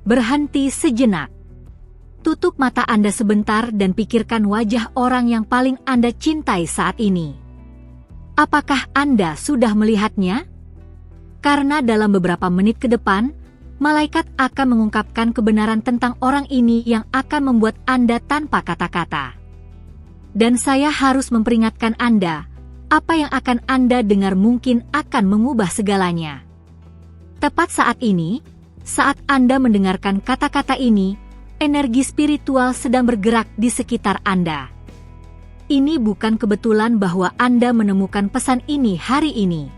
Berhenti sejenak. Tutup mata Anda sebentar dan pikirkan wajah orang yang paling Anda cintai saat ini. Apakah Anda sudah melihatnya? Karena dalam beberapa menit ke depan, malaikat akan mengungkapkan kebenaran tentang orang ini yang akan membuat Anda tanpa kata-kata. Dan saya harus memperingatkan Anda, apa yang akan Anda dengar mungkin akan mengubah segalanya. Tepat saat ini, saat Anda mendengarkan kata-kata ini, energi spiritual sedang bergerak di sekitar Anda. Ini bukan kebetulan bahwa Anda menemukan pesan ini hari ini.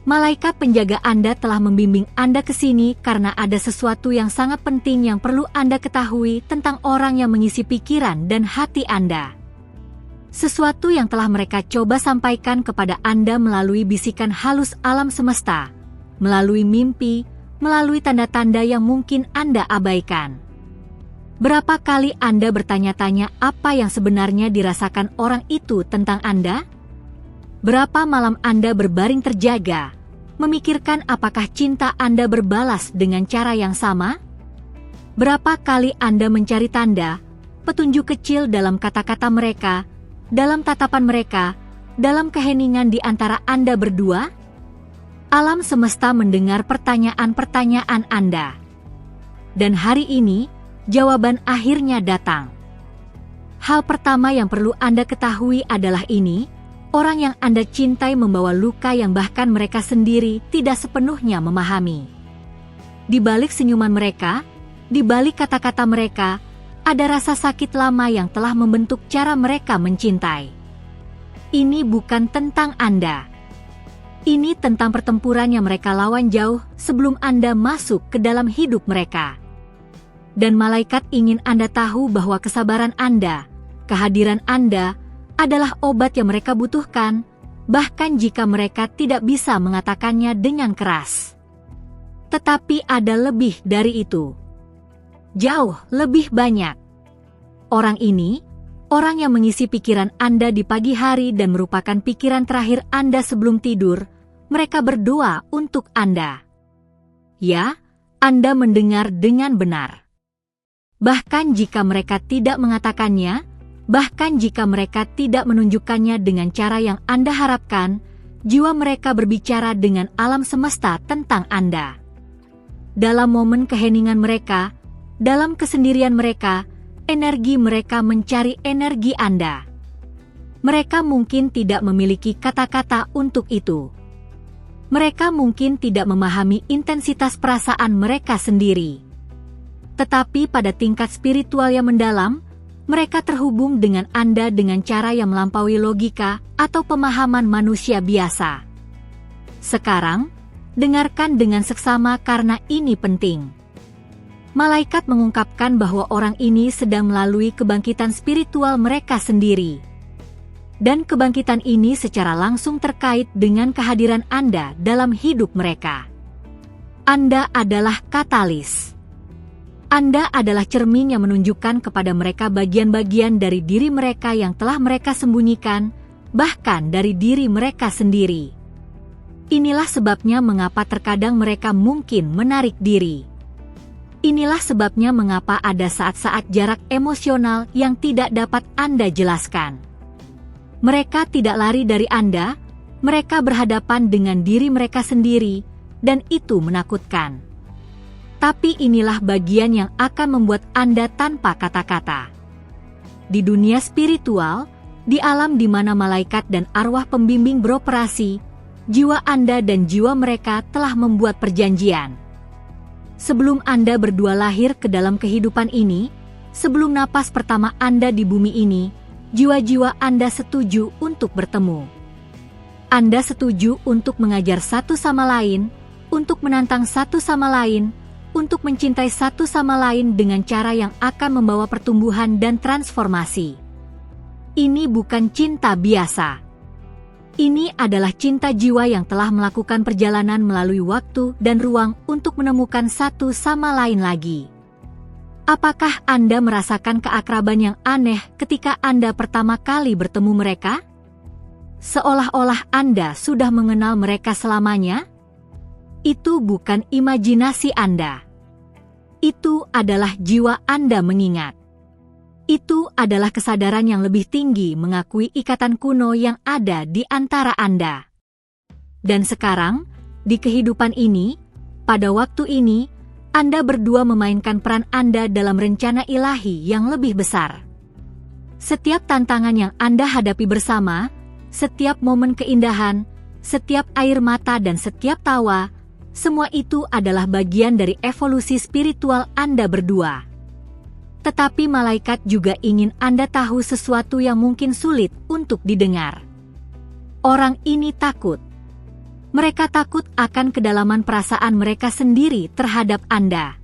Malaikat penjaga Anda telah membimbing Anda ke sini karena ada sesuatu yang sangat penting yang perlu Anda ketahui tentang orang yang mengisi pikiran dan hati Anda. Sesuatu yang telah mereka coba sampaikan kepada Anda melalui bisikan halus alam semesta, melalui mimpi, melalui tanda-tanda yang mungkin Anda abaikan. Berapa kali Anda bertanya-tanya apa yang sebenarnya dirasakan orang itu tentang Anda? Berapa malam Anda berbaring terjaga, memikirkan apakah cinta Anda berbalas dengan cara yang sama? Berapa kali Anda mencari tanda, petunjuk kecil dalam kata-kata mereka, dalam tatapan mereka, dalam keheningan di antara Anda berdua? Alam semesta mendengar pertanyaan-pertanyaan Anda. Dan hari ini, jawaban akhirnya datang. Hal pertama yang perlu Anda ketahui adalah ini, orang yang Anda cintai membawa luka yang bahkan mereka sendiri tidak sepenuhnya memahami. Di balik senyuman mereka, di balik kata-kata mereka, ada rasa sakit lama yang telah membentuk cara mereka mencintai. Ini bukan tentang Anda. Ini tentang pertempuran yang mereka lawan jauh sebelum Anda masuk ke dalam hidup mereka. Dan malaikat ingin Anda tahu bahwa kesabaran Anda, kehadiran Anda, adalah obat yang mereka butuhkan, bahkan jika mereka tidak bisa mengatakannya dengan keras. Tetapi ada lebih dari itu. Jauh lebih banyak. Orang ini, orang yang mengisi pikiran Anda di pagi hari dan merupakan pikiran terakhir Anda sebelum tidur, mereka berdoa untuk Anda. Ya, Anda mendengar dengan benar. Bahkan jika mereka tidak mengatakannya, bahkan jika mereka tidak menunjukkannya dengan cara yang Anda harapkan, jiwa mereka berbicara dengan alam semesta tentang Anda. Dalam momen keheningan mereka, dalam kesendirian mereka, energi mereka mencari energi Anda. Mereka mungkin tidak memiliki kata-kata untuk itu. Mereka mungkin tidak memahami intensitas perasaan mereka sendiri. Tetapi pada tingkat spiritual yang mendalam, mereka terhubung dengan Anda dengan cara yang melampaui logika atau pemahaman manusia biasa. Sekarang, dengarkan dengan seksama karena ini penting. Malaikat mengungkapkan bahwa orang ini sedang melalui kebangkitan spiritual mereka sendiri. Dan kebangkitan ini secara langsung terkait dengan kehadiran Anda dalam hidup mereka. Anda adalah katalis. Anda adalah cermin yang menunjukkan kepada mereka bagian-bagian dari diri mereka yang telah mereka sembunyikan, bahkan dari diri mereka sendiri. Inilah sebabnya mengapa terkadang mereka mungkin menarik diri. Inilah sebabnya mengapa ada saat-saat jarak emosional yang tidak dapat Anda jelaskan. Mereka tidak lari dari Anda, mereka berhadapan dengan diri mereka sendiri, dan itu menakutkan. Tapi inilah bagian yang akan membuat Anda tanpa kata-kata. Di dunia spiritual, di alam di mana malaikat dan arwah pembimbing beroperasi, jiwa Anda dan jiwa mereka telah membuat perjanjian. Sebelum Anda berdua lahir ke dalam kehidupan ini, sebelum napas pertama Anda di bumi ini, jiwa-jiwa Anda setuju untuk bertemu. Anda setuju untuk mengajar satu sama lain, untuk menantang satu sama lain, untuk mencintai satu sama lain dengan cara yang akan membawa pertumbuhan dan transformasi. Ini bukan cinta biasa. Ini adalah cinta jiwa yang telah melakukan perjalanan melalui waktu dan ruang untuk menemukan satu sama lain lagi. Apakah Anda merasakan keakraban yang aneh ketika Anda pertama kali bertemu mereka? Seolah-olah Anda sudah mengenal mereka selamanya? Itu bukan imajinasi Anda. Itu adalah jiwa Anda mengingat. Itu adalah kesadaran yang lebih tinggi mengakui ikatan kuno yang ada di antara Anda. Dan sekarang, di kehidupan ini, pada waktu ini, Anda berdua memainkan peran Anda dalam rencana ilahi yang lebih besar. Setiap tantangan yang Anda hadapi bersama, setiap momen keindahan, setiap air mata dan setiap tawa, semua itu adalah bagian dari evolusi spiritual Anda berdua. Tetapi malaikat juga ingin Anda tahu sesuatu yang mungkin sulit untuk didengar. Orang ini takut. Mereka takut akan kedalaman perasaan mereka sendiri terhadap Anda.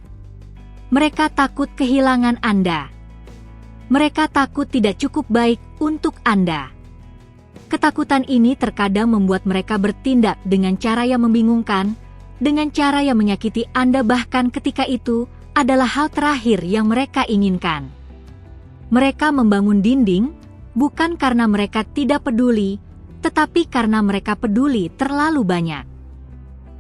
Mereka takut kehilangan Anda. Mereka takut tidak cukup baik untuk Anda. Ketakutan ini terkadang membuat mereka bertindak dengan cara yang membingungkan, dengan cara yang menyakiti Anda bahkan ketika itu adalah hal terakhir yang mereka inginkan. Mereka membangun dinding, bukan karena mereka tidak peduli, tetapi karena mereka peduli terlalu banyak.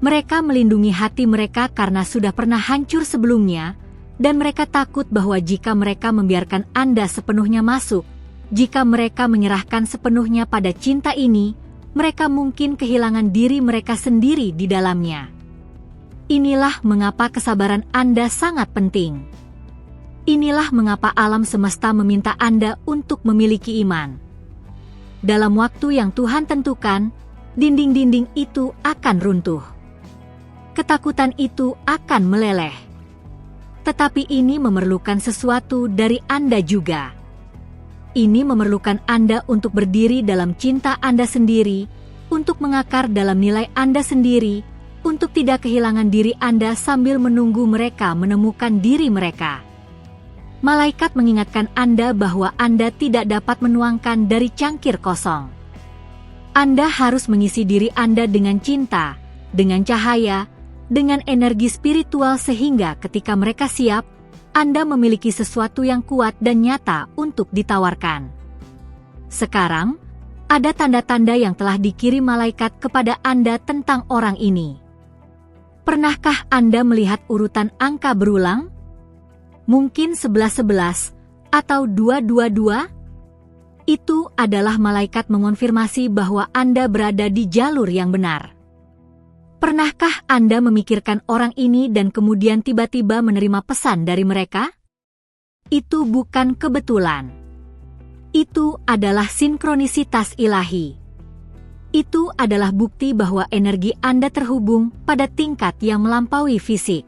Mereka melindungi hati mereka karena sudah pernah hancur sebelumnya, dan mereka takut bahwa jika mereka membiarkan Anda sepenuhnya masuk, jika mereka menyerahkan sepenuhnya pada cinta ini, mereka mungkin kehilangan diri mereka sendiri di dalamnya. Inilah mengapa kesabaran Anda sangat penting. Inilah mengapa alam semesta meminta Anda untuk memiliki iman. Dalam waktu yang Tuhan tentukan, dinding-dinding itu akan runtuh. Ketakutan itu akan meleleh. Tetapi ini memerlukan sesuatu dari Anda juga. Ini memerlukan Anda untuk berdiri dalam cinta Anda sendiri, untuk mengakar dalam nilai Anda sendiri, untuk tidak kehilangan diri Anda sambil menunggu mereka menemukan diri mereka. Malaikat mengingatkan Anda bahwa Anda tidak dapat menuangkan dari cangkir kosong. Anda harus mengisi diri Anda dengan cinta, dengan cahaya, dengan energi spiritual sehingga ketika mereka siap, Anda memiliki sesuatu yang kuat dan nyata untuk ditawarkan. Sekarang, ada tanda-tanda yang telah dikirim malaikat kepada Anda tentang orang ini. Pernahkah Anda melihat urutan angka berulang? Mungkin 1111 atau 222? Itu adalah malaikat mengonfirmasi bahwa Anda berada di jalur yang benar. Pernahkah Anda memikirkan orang ini dan kemudian tiba-tiba menerima pesan dari mereka? Itu bukan kebetulan. Itu adalah sinkronisitas ilahi. Itu adalah bukti bahwa energi Anda terhubung pada tingkat yang melampaui fisik.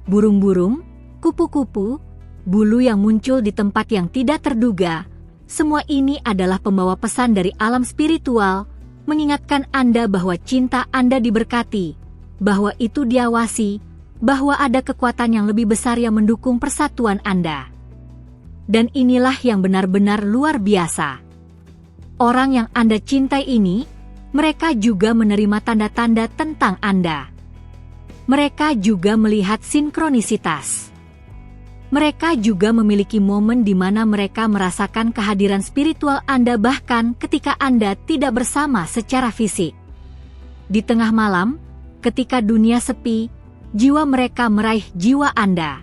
Burung-burung, kupu-kupu, bulu yang muncul di tempat yang tidak terduga, semua ini adalah pembawa pesan dari alam spiritual, mengingatkan Anda bahwa cinta Anda diberkati, bahwa itu diawasi, bahwa ada kekuatan yang lebih besar yang mendukung persatuan Anda. Dan inilah yang benar-benar luar biasa. Orang yang Anda cintai ini, mereka juga menerima tanda-tanda tentang Anda. Mereka juga melihat sinkronisitas. Mereka juga memiliki momen di mana mereka merasakan kehadiran spiritual Anda bahkan ketika Anda tidak bersama secara fisik. Di tengah malam, ketika dunia sepi, jiwa mereka meraih jiwa Anda.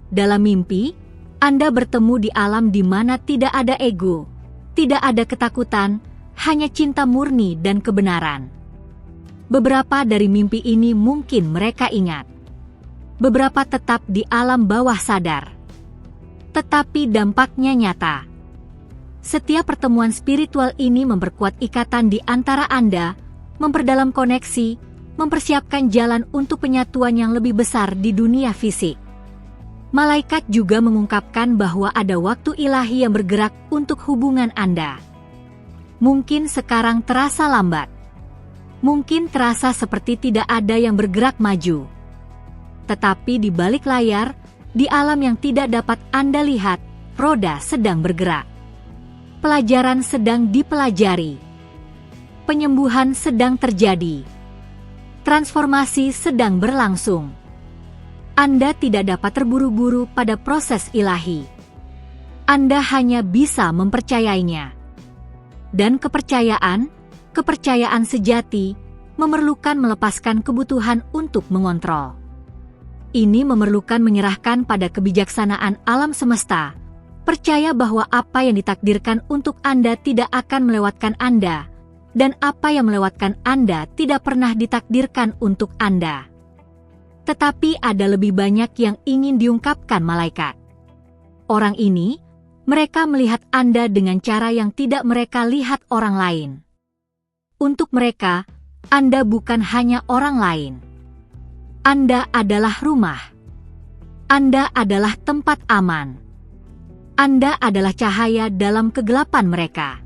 Dalam mimpi, Anda bertemu di alam di mana tidak ada ego, tidak ada ketakutan, hanya cinta murni dan kebenaran. Beberapa dari mimpi ini mungkin mereka ingat. Beberapa tetap di alam bawah sadar. Tetapi dampaknya nyata. Setiap pertemuan spiritual ini memperkuat ikatan di antara Anda, memperdalam koneksi, mempersiapkan jalan untuk penyatuan yang lebih besar di dunia fisik. Malaikat juga mengungkapkan bahwa ada waktu ilahi yang bergerak untuk hubungan Anda. Mungkin sekarang terasa lambat. Mungkin terasa seperti tidak ada yang bergerak maju. Tetapi di balik layar, di alam yang tidak dapat Anda lihat, roda sedang bergerak. Pelajaran sedang dipelajari. Penyembuhan sedang terjadi. Transformasi sedang berlangsung. Anda tidak dapat terburu-buru pada proses ilahi. Anda hanya bisa mempercayainya. Dan kepercayaan sejati, memerlukan melepaskan kebutuhan untuk mengontrol. Ini memerlukan menyerahkan pada kebijaksanaan alam semesta, percaya bahwa apa yang ditakdirkan untuk Anda tidak akan melewatkan Anda, dan apa yang melewatkan Anda tidak pernah ditakdirkan untuk Anda. Tetapi ada lebih banyak yang ingin diungkapkan malaikat. Orang ini, mereka melihat Anda dengan cara yang tidak mereka lihat orang lain. Untuk mereka, Anda bukan hanya orang lain. Anda adalah rumah. Anda adalah tempat aman. Anda adalah cahaya dalam kegelapan mereka.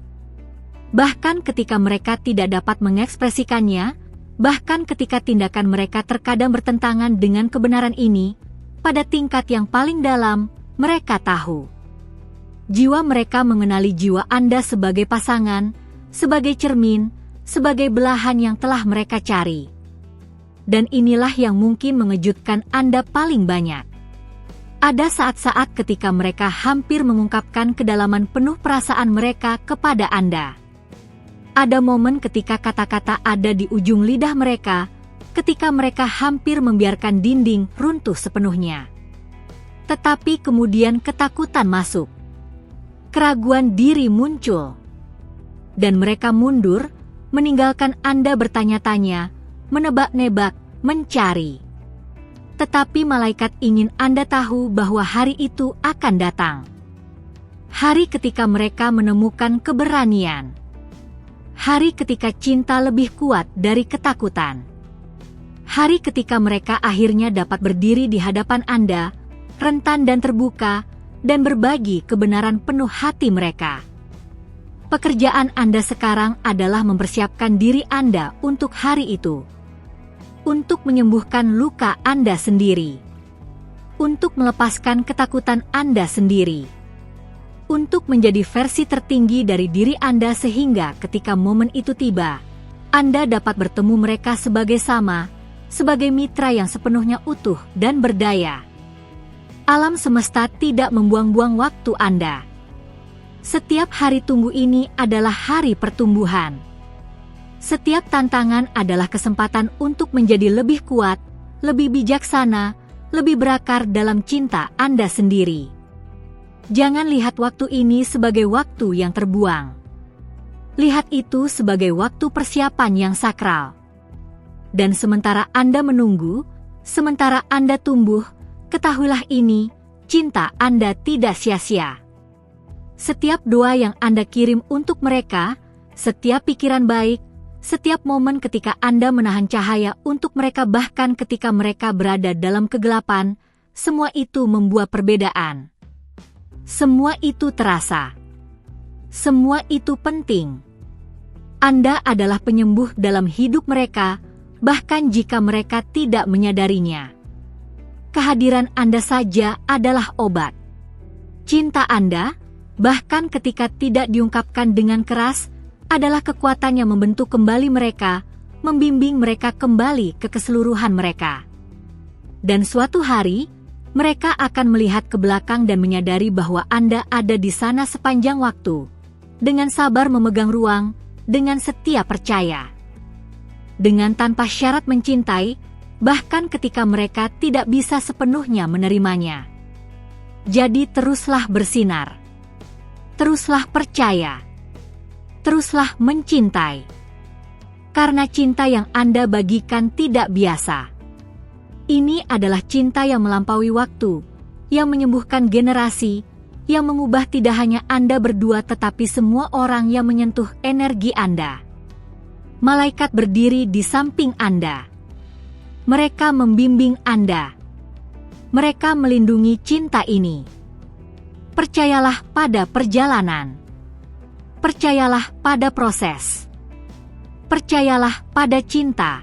Bahkan ketika mereka tidak dapat mengekspresikannya, bahkan ketika tindakan mereka terkadang bertentangan dengan kebenaran ini, pada tingkat yang paling dalam, mereka tahu. Jiwa mereka mengenali jiwa Anda sebagai pasangan, sebagai cermin, sebagai belahan yang telah mereka cari. Dan inilah yang mungkin mengejutkan Anda paling banyak. Ada saat-saat ketika mereka hampir mengungkapkan kedalaman penuh perasaan mereka kepada Anda. Ada momen ketika kata-kata ada di ujung lidah mereka, ketika mereka hampir membiarkan dinding runtuh sepenuhnya. Tetapi kemudian ketakutan masuk. Keraguan diri muncul. Dan mereka mundur, meninggalkan Anda bertanya-tanya, menebak-nebak, mencari. Tetapi malaikat ingin Anda tahu bahwa hari itu akan datang. Hari ketika mereka menemukan keberanian. Hari ketika cinta lebih kuat dari ketakutan. Hari ketika mereka akhirnya dapat berdiri di hadapan Anda, rentan dan terbuka, dan berbagi kebenaran penuh hati mereka. Pekerjaan Anda sekarang adalah mempersiapkan diri Anda untuk hari itu. Untuk menyembuhkan luka Anda sendiri. Untuk melepaskan ketakutan Anda sendiri. Untuk menjadi versi tertinggi dari diri Anda sehingga ketika momen itu tiba, Anda dapat bertemu mereka sebagai sama, sebagai mitra yang sepenuhnya utuh dan berdaya. Alam semesta tidak membuang-buang waktu Anda. Setiap hari tunggu ini adalah hari pertumbuhan. Setiap tantangan adalah kesempatan untuk menjadi lebih kuat, lebih bijaksana, lebih berakar dalam cinta Anda sendiri. Jangan lihat waktu ini sebagai waktu yang terbuang. Lihat itu sebagai waktu persiapan yang sakral. Dan sementara Anda menunggu, sementara Anda tumbuh, ketahuilah ini, cinta Anda tidak sia-sia. Setiap doa yang Anda kirim untuk mereka, setiap pikiran baik, setiap momen ketika Anda menahan cahaya untuk mereka bahkan ketika mereka berada dalam kegelapan, semua itu membuat perbedaan. Semua itu terasa. Semua itu penting. Anda adalah penyembuh dalam hidup mereka, bahkan jika mereka tidak menyadarinya. Kehadiran Anda saja adalah obat. Cinta Anda, bahkan ketika tidak diungkapkan dengan keras, adalah kekuatan yang membentuk kembali mereka, membimbing mereka kembali ke keseluruhan mereka. Dan suatu hari, mereka akan melihat ke belakang dan menyadari bahwa Anda ada di sana sepanjang waktu, dengan sabar memegang ruang, dengan setia percaya. Dengan tanpa syarat mencintai, bahkan ketika mereka tidak bisa sepenuhnya menerimanya. Jadi teruslah bersinar. Teruslah percaya. Teruslah mencintai. Karena cinta yang Anda bagikan tidak biasa. Ini adalah cinta yang melampaui waktu, yang menyembuhkan generasi, yang mengubah tidak hanya Anda berdua tetapi semua orang yang menyentuh energi Anda. Malaikat berdiri di samping Anda. Mereka membimbing Anda. Mereka melindungi cinta ini. Percayalah pada perjalanan. Percayalah pada proses. Percayalah pada cinta.